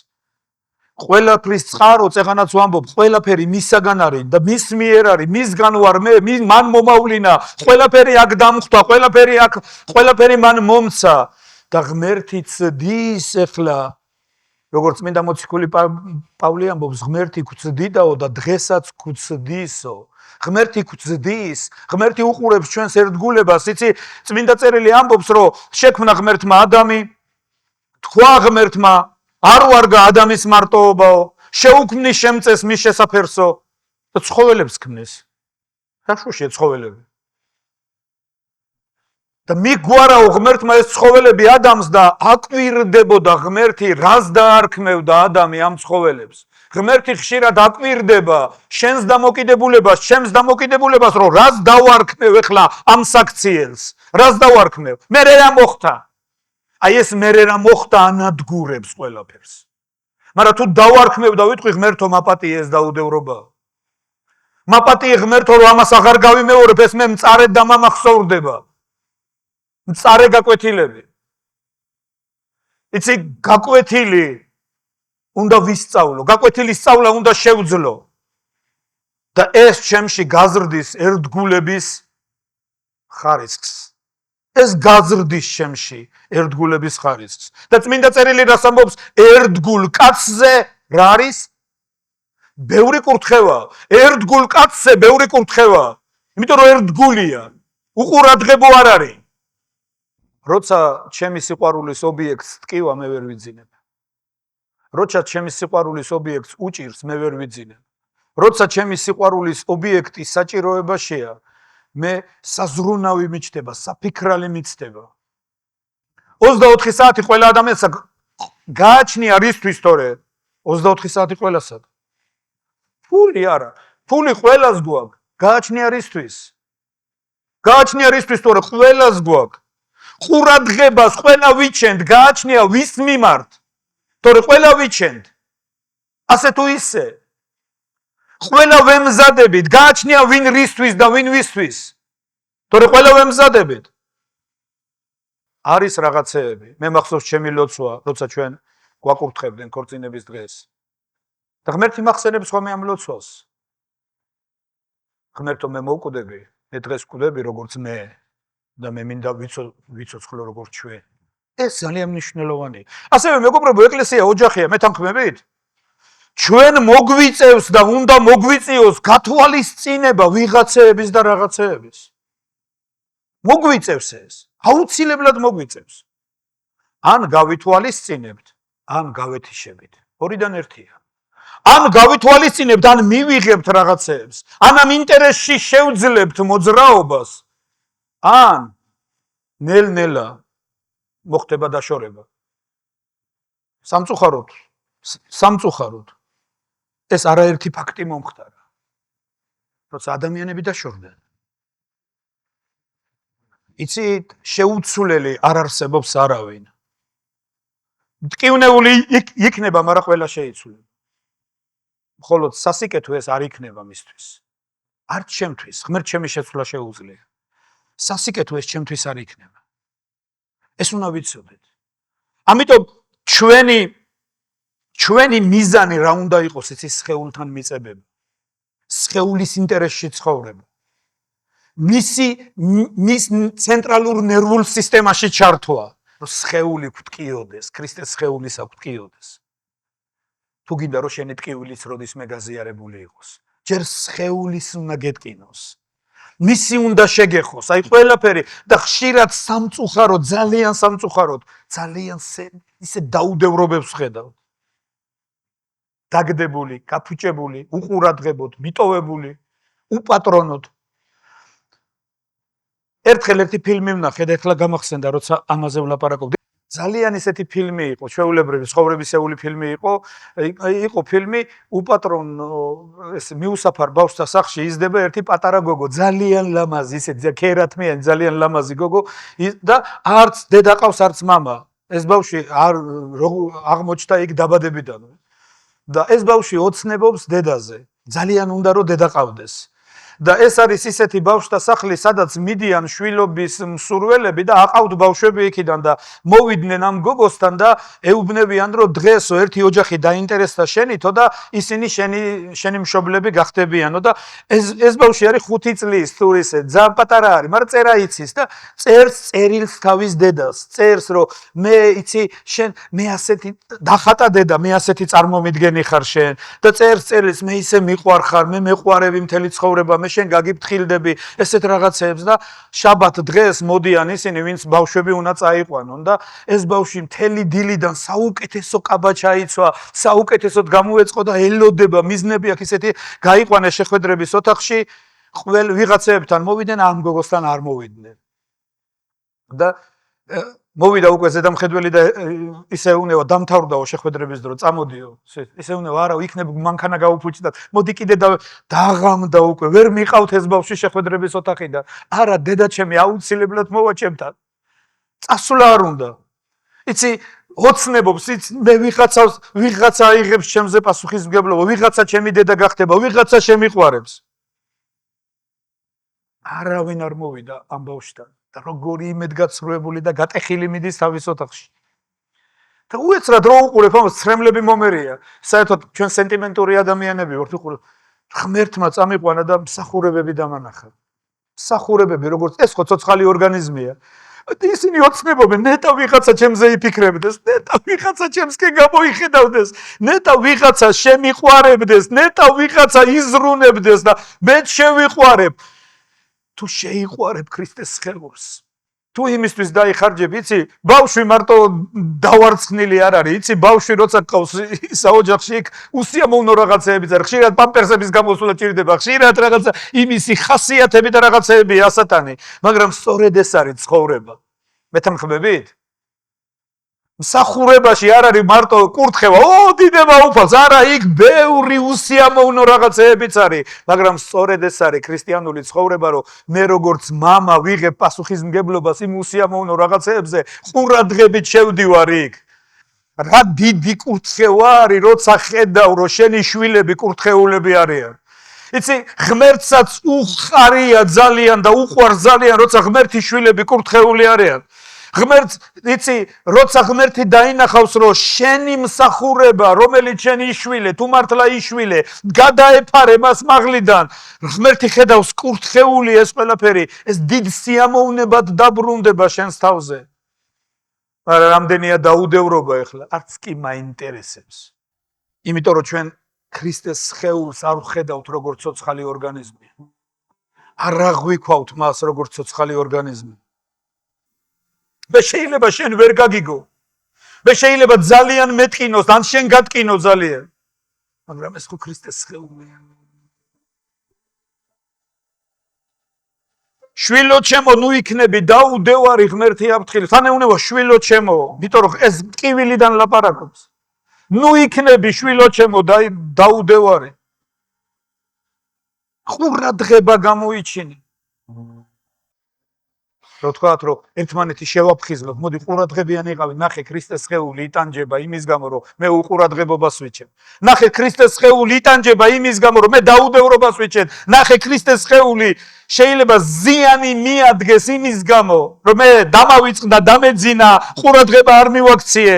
ყველაფრის წყარო წეღანაც ვამბობ, ყველაფერი მისაგან არის და მის მიერ არის, მისგან ვარ მე, მან მომავლინა, ყველაფერი აქ დამხვდა, ყველაფერი მან მომცა და ღმერთი ცდის ახლა როგორც წმინდა მოციქული პავლე ამბობს, ღმერთი გვცდიდაო და დღესაც გვცდისო. ღმერთი გვცდის, ღმერთი უყურებს ჩვენს ერთგულებას, იცი, წმინდა წერილი ამბობს, რომ შექმნა ღმერთმა ადამი, თქვა ღმერთმა, არ ვარგა ადამის მარტოობაო, შეუქმნის შემწეს მის შესაფერსო და ცხოველებს ქმნის. რა შუშია ცხოველები? და მიგვარაო ღმერთმა ეს ცხოველები ადამიანს და აკვირდებოდა ღმერთი რას დაარქმევდა ადამი ამ ცხოველებს. ღმერთი ხშირად აკვირდება შენს დამოკიდებულებას, ჩემს დამოკიდებულებას, რომ რას დავარქმევ ახლა ამ საქციელს, რას დავარქმევ? მე რა მოხდა? აი ეს მე რა მოხდა ანადგურებს ყველაფერს. მაგრამ თუ დავარქმევ და ვიტყვი ღმერთო მაპატიე ეს დაუდევრობა. მაპატიე ღმერთო რომ ამას აღარ გავიმეორებ, ეს მე მწარედ და მამახსოვრდება. მწარე გაკვეთილები. იცი გაკვეთილი უნდა ვისწავლო, გაკვეთილის სწავლა უნდა შევძლო. და ეს ჩემში გაზრდის ერთგულების ხარისხს. ეს გაზრდის ჩემში ერთგულების ხარისხს. და წმინდა წერილი რას ამბობს? ერთგულ კაცზე რა არის? ბევრი კურთხევა. ერთგულ კაცზე ბევრი კურთხევა. იმიტომ რომ ერთგულია. უყურადღებო არ არის. როცა ჩემი სიყვარულის ობიექტს ტკივა მე ვერ ვიძინებ. როცა ჩემი სიყვარულის ობიექტს უჭირს მე ვერ ვიძინებ. როცა ჩემი სიყვარულის ობიექტი საჭიროებაშია, მე საზრუნავი მიჩნდება, საფიქრალი მიცდება. 24 საათი ყველა ადამიანს გააჩნია რისთვის თორე 24 საათი ყველასად. ფული არა. ფული ყველას გვაქვს. გააჩნია რისთვის? გააჩნია რისთვის, თორე ყველას გვაქვს. ყურადღებას ყველა ვიჩენთ, გააჩნია ვის მიმართ? თორე ყველა ვიჩენთ. ასე თუ ისე. ყველა ვემზადებით, გააჩნია ვინ რისთვის და ვინ ვისთვის. თორე ყველა ვემზადებით. არის რაღაცეები. მე მახსოვს ჩემი ლოცვა, როცა ჩვენ გვაკურთხებდნენ ქორწინების დღეს. და ღმერთი მახსენებს ხოლმე ამ ლოცვას. ღმერთო მე მოვკვდები, მე დღეს ვკვდები როგორც მე და მე მინდა ვიცოცხლო როგორც ჩვენ. ეს ძალიან მნიშვნელოვანია. ასევე მეგობრებო, ეკლესია ოჯახია, მე თანხმებით? ჩვენ მოგვიწევს და უნდა მოგვიწიოს გათვალისწინება ვიღაცეების და რაღაცეების. მოგვიწევს ეს, აუცილებლად მოგვიწევს. ან გავითვალისწინებთ, ან გავეთიშებით. ორიდან ერთია. ან გავითვალისწინებთ, ან მივიღებთ რაღაცეებს, ან ამ ინტერესში შევძლებთ მოძრაობას, ან ნელ-ნელა მოხდება დაშორება. სამწუხაროდ ეს არაერთი ფაქტი მომხდარა. როცა ადამიანები დაშორდნენ. იცით, შეუცვლელი არ არსებობს არავინ. მტკივნეული იქნება, მაგრამ ყველა შეიცვლება. მხოლოდ სასიკეთო ეს არ იქნება მისთვის. არც ჩემთვის, ღმერთ ჩემი შეცვლა შეუძლია. სასიკეთო ეს ჩემთვის არ იქნება. ეს უნდა ვიცოდეთ. ამიტომ ჩვენი მიზანი რა უნდა იყოს, იცით, სხეულთან მიწებება. სხეულის ინტერესში ცხოვრება. მის ცენტრალურ ნერვულ სისტემაში ჩართვა, რომ სხეული გვტკიოდეს, ქრისტეს სხეულისა გვტკიოდეს. თუ გინდა რომ შენი ტკივილიც როდისმე გაზიარებული იყოს, ჯერ სხეულის უნდა გეტკინოს. მისი უნდა შეგეხოს, აი ყველაფერი და ხშირად სამწუხაროდ, ძალიან სამწუხაროდ, ძალიან ისე დაუდევრობებს ხედავთ. დაგდებული, გაფუჭებული, უყურადღებოდ, მიტოვებული, უპატრონოდ. ერთხელ ერთი ფილმი ვნახე და ეხლა გამახსენდა, როცა ამაზე ვლაპარაკობდი. ძალიან ისეთი ფილმი იყო, ჩვეულებრივი ცხოვრებისეული ფილმი იყო ფილმი უპატრონო ეს მიუსაფარ ბავშვთა სახლში იზრდება ერთი პატარა გოგო, ძალიან ლამაზი, ისეთი ქერათმიანი, ძალიან ლამაზი გოგო და არც დედა ყავს, არც მამა. ეს ბავშვი არ აღმოჩნდა იქ დაბადებიდან. და ეს ბავშვი ოცნებობს დედაზე. ძალიან უნდა რომ დედა ყავდეს. და ეს არის ისეთი ბავშვთა სახლი, სადაც მიდიან შვილობის მსურველები და აყავთ ბავშვები იქიდან და მოვიდნენ ამ გოგოსთან და ეუბნებიან, რომ დღესო ერთი ოჯახი დაინტერესდა შენითო და ისინი შენი მშობლები გახდებიანო და ეს ბავშვი არის 5 წლის თუ ისე, ძალიან პატარა არის, მაგრამ წერა იცის და წერს წერილს თავის დედას, წერს, რომ მე იცი შენ მე ასეთი დახატა დედა, მე ასეთი წარმომიდგენი ხარ შენ და წერს წერილს მე ისე მიყვარხარ, მე მეყვარები მთელი ცხოვრება მე შენ გაგიფრთხილდები ესეთ რაღაცეებს და შაბათ დღეს მოდიან ისინი, ვინც ბავშვები უნდა წაიყვანონ და ეს ბავშვი მთელი დილიდან საუკეთესო კაბა ჩაიცვა, საუკეთესოდ გამოეწყო და ელოდება, მიზნები აქვს ისეთი, გაიყვანეს შეხვედრების ოთახში, ყველ ვიღაცეებთან მოვიდნენ, ამ გოგოსთან არ მოვიდნენ. და მოვიდა უკვე ზედამხედველი და ისე უნევა დამთავრდაო შეხვედრების დრო, წამოდიო, ისე უნევა, არა, იქნებ მანქანა გაუფუჭდათ, მოდი კიდე დაღამდა უკვე, ვერ მიყავთ ეს ბავშვი შეხვედრების ოთახიდან. არა, დედა ჩემი აუცილებლად მოვა ჩემთან. წასვლა არ უნდა. იცი, ოცნებობს, მე ვიღაცა აიღებს ჩემზე პასუხისმგებლობა, ვიღაცა ჩემი დედა გახდება, ვიღაცა შემიყვარებს. არავინ არ მოვიდა ამ ბავშვთან. და როგორი იმედგაცრუებული და გატეხილი მიდის თავის ოთახში. და უეცრად რო უყურებ, ამას ცრემლები მომერია. საერთოდ ჩვენ სენტიმენტური ადამიანები ვართ, უყურებ. ღმერთმა წამიყვანა და მსახურებები დამანახა. მსახურებები, როგორც ეს ხო ცოცხალი ორგანიზმია. ისინი ოცნებობენ, ნეტა ვიღაცა ჩემზე იფიქრებდეს, ნეტა ვიღაცა ჩემსკენ გამოიხედავდეს, ნეტა ვიღაცა შემიყვარებდეს, ნეტა ვიღაცა იზრუნებდეს და მე შევიყვარებ. თუ შეიყვარებ ქრისტეს სხეულს, თუ იმისთვის დაიხარჯებ, იცი, ბავშვი მარტო დავარცხნილი არ არის, იცი, ბავშვი როცა ყავს საოჯახში იქ უსიამოვნო რაღაცეებიც არის, ხშირად პამპერსების გამოსვლა ჭირდება, ხშირად რაღაცა იმისი ხასიათები და რაღაცეები ასათანი, მაგრამ სწორედ ეს არის ცხოვრება. მე თანხმებით? მსახურებაში არ არის მარტო კურთხევა, დიდება უფალს, არა, იქ ბევრი უსიამოვნო რაღაცეებიც არის, მაგრამ სწორედ ეს არის ქრისტიანული ცხოვრება, რომ მე როგორც მამა ვიღებ პასუხისმგებლობას იმ უსიამოვნო რაღაცეებზე, ყურადღებით შევდივარ იქ. რა დიდი კურთხევა არის, როცა ხედავ, რომ შენი შვილები კურთხეულები არიან. იცი, ღმერთსაც უხარია ძალიან და უყვარს ძალიან, როცა ღმერთის შვილები კურთხეული არიან. ღმერთს, იცი, როცა ღმერთი დაინახავს, რომ შენი მსახურება, რომელიც შენი იშვილე, თუ მართლა იშვილე, გადაეფარე მას მაღლიდან, ღმერთი ხედავს კურთხეული ეს ყველაფერი, ეს დიდ სიამოვნებად დაბრუნდება შენს თავზე. მაგრამ რამდენია დაუდევრობა ეხლა, არც კი მაინტერესებს. იმიტომ რომ ჩვენ ქრისტეს სხეულს არ ვხედავთ როგორც ცოცხალი ორგანიზმი. არ აღვიქვავთ მას როგორც ცოცხალი ორგანიზმი. მე შეიძლება შენ ვერ გაგიგო. მე შეიძლება ძალიან მეტკინოს, ან შენ გატკინო ძალიან. მაგრამ ეს ხო ქრისტეს სხეულია. შვილო ჩემო, ნუ იქნები დაუდევარი ღმერთი აფრთხილებს. თანეუნება შვილო ჩემო, იმიტომ რომ ეს ტკივილიდან ლაპარაკობს. ნუ იქნები შვილო ჩემო დაუდევარი. ყურადღება გამოიჩინე. რო თქვათ, რომ ერთმანეთი შევაფხიზლოთ, მოდი ყურადღებიანი იყავი, ნახე ქრისტეს სხეული იტანჯება იმის გამო, რომ მე უყურადღებობას ვიჩენ. ნახე ქრისტეს სხეული იტანჯება იმის გამო, რომ მე დაუდევრობას ვიჩენ. ნახე ქრისტეს სხეული შეიძლება ზიანი მიადგეს იმის გამო, რომ მე დამავიწყდა, დამეძინა, ყურადღება არ მივაქციე.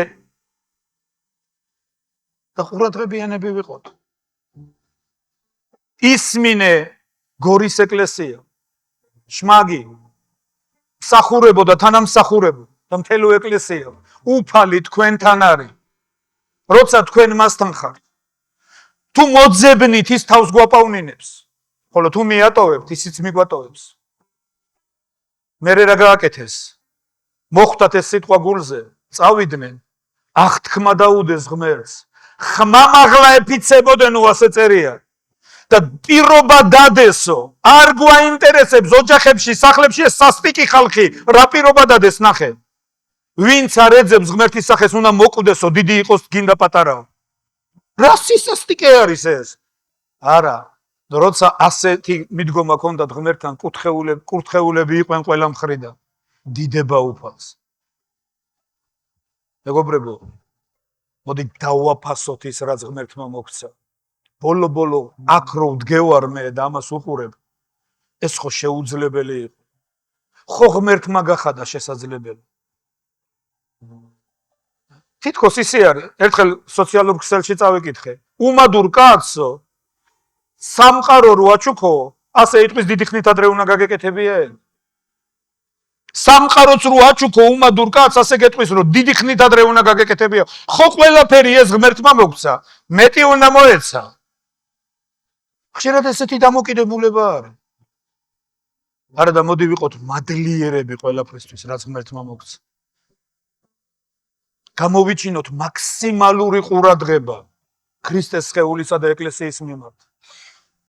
და ყურადღებიანები ვიყოთ. ისმინე გორის ეკლესია. შმაგი მსახურებო და თანამსახურებო და მთელი ეკლესია უფალი თქვენთან არის. როცა თქვენ მასთან ხართ, თუ მოძებნით ის თავს გვაპავნინებს, ხოლო თუ მიატოვებთ, ისიც მიგვატოვებს. მერე რა გააკეთეს? მოხვდათ ეს სიტყვა გულზე, წავიდნენ, აღთქმა დაუდეს ღმერთს. ხმამაღლა ეფიცებოდენო ასე წერია. და პირობა დადესო, არ გვაინტერესებს ოჯახებში, სახლებში ეს სასტიკი ხალხი, რა პირობა დადეს ნახე. ვინც არ ეძებს ღმერთის სახეს, უნდა მოკვდესო, დიდი იყოს გინდა პატარაო. რა სისასტიკე არის ეს? არა, როცა ასეთი მიდგომა ქონდათ ღმერთთან, კურთხეულები იყვენ ყველა მხრიდან, დიდება უფალს. მეგობრებო, მოდი დავაფასოთ ის, რაც ღმერთმა მოგცა. ბოლო აქ რო ვდგევარ მე და ამას უყურებ, ეს ხო შეუძლებელი იყო. ხო ღმერთმა გახადა შესაძლებელი. თითქოს ისე არის, ერთხელ სოციალურ ქსელში წავიკითხე. უმადურ კაცო, სამყარო რო აჩუქო, ასე იტყვის დიდი ხნით ადრე უნდა გაგეკეთებიენ. სამყაროც რო აჩუქო უმადურ კაცს, ასე გეტყვის, რომ დიდი ხნით ადრე უნდა გაგეკეთებია. ხო ყველაფერი ეს ღმერთმა მოგცა, მეტი უნდა მოეცა. ხშირად ესეთი დამოკიდებულება არის. არა და მოდი ვიყოთ მადლიერები ყველაფრისთვის, რაც ღმერთმა მოგცა. გამოვიჩინოთ მაქსიმალური ყურადღება ქრისტეს სხეულისა და ეკლესიის მიმართ.